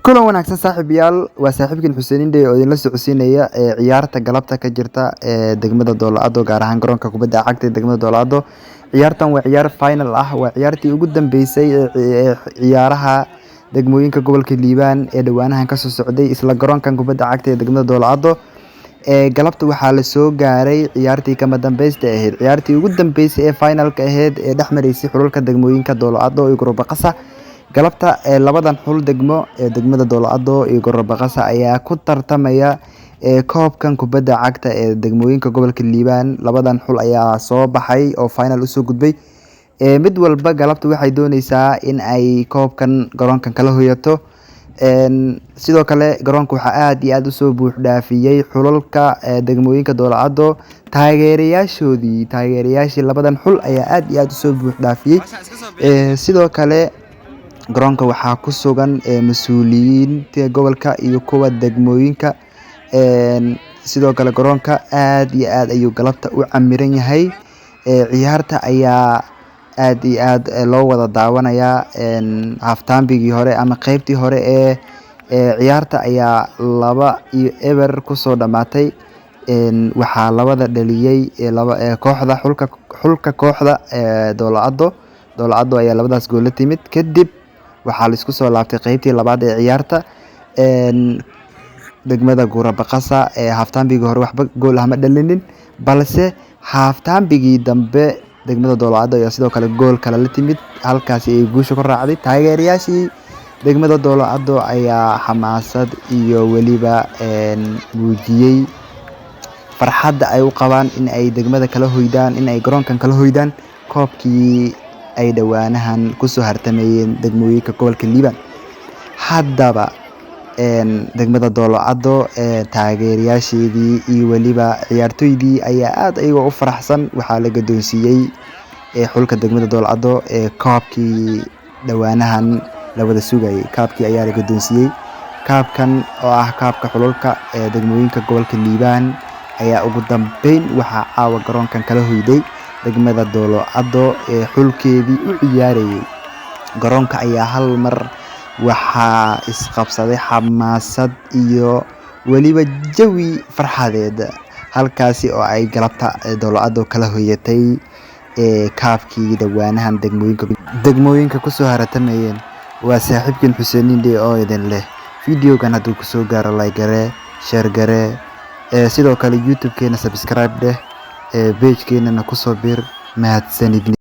kulan wanaagsan saaxiibayaal waa saaxiibkiin Xuseen Indhe oo idinla socodsiinaya ciyaarta galabta ka jirta degmada Doolacado gaar ahaan garoonka kubadda cagta ee degmada Doolacado. Ciyaartan waa ciyaar final ah, waa ciyaartii ugu dambeysay ee ciyaaraha degmooyinka gobolka Liibaan ee dhawaanahan ka soo socday isla garoonkan kubadda cagta ee degmada Doolacado. Galabta waxaa la soo gaaray ciyaartii kama dambaysta ahayd, ciyaartii ugu dambeysay ee finalka ahayd ee dhexmareysay xulka degmooyinka Doolacado iyo Gorobaqasa. Galabta labadan xul degmo ee degmada Doolacado iyo Gorobaqasa ayaa ku tartamaya koobkan kubadda cagta ee degmooyinka gobolka Liibaan. Labadan xul ayaa soo baxay oo final u soo gudbay. Mid walba galabta waxay dooneysaa in ay koobkan garoonkan kala hoyato. Sidoo kale garoonka waxaa aad iyo aad u soo buux dhaafiyay xulalka degmooyinka Doolacado. Taageerayaashii labadan xul ayaa aad iyo aad u soo buux dhaafiyay. Sidoo kale garoonka waxaa ku sugan mas'uuliyiinta gobolka iyo kuwa degmooyinka. Sidoo kale garoonka aad iyo aad ayuu galabta u camiran yahay. Ciyaarta ayaa aad iyo aad loo wada daawanayaa. Half-time-gii hore ama qaybtii hore ee ciyaarta ayaa 2-0 kusoo dhamaatay. Waxaa labada dhaliyay kooxda Doolacado ayaa labadaas gool la timid. Kadib waxaa la isku soo laabtay qaybtii labaad ee ciyaarta. Degmada Gorobaqasa half-time-gii hore waxba gool ah ma dhalinin, balse half-time-gii dambe degmada Doolacado ayaa sidoo kale gool kale la timid, halkaasi ay guusha ku raacday. Taageerayaashii degmada Doolacado ayaa xamaasad iyo weliba muujiyay farxadda ay u qabaan in ay degmada kala hoydaan, in ay garoonkan kala hoydaan koobkii ay dhawaanahan kusoo hartamayeen degmooyinka gobolka Liibaan. Haddaba degmada Doolacado taageerayaasheedii iyo weliba ciyaartoydii ayaa aad ayagoo u faraxsan. Waxaa la guddoonsiiyey xulka degmada Doolacado koobkii dhawaanahan la wada sugayay. Koobkii ayaa la guddoonsiiyey. Koobkan oo ah koobka xulalka degmooyinka gobolka Liibaan ayaa ugu dambeyn waxaa caawa garoonkan kala hoyday degmada Doolacado xulkeedii u ciyaarayay. Garoonka ayaa hal mar waxaa isqabsaday xamaasad iyo weliba jawi farxadeed, halkaasi oo ay galabta Doolacado kala hoyatay koobkii dhawaanahan degmooyinka kusoo hartamayeen. Waa saaxiibkiin Xuseen Indhe oo idin leh videogan hadduu kusoo gaaro like garee, share garee, sidoo kale YouTube-keena subscribe dheh, page-keenana kusoo bir. Mahadsanidin.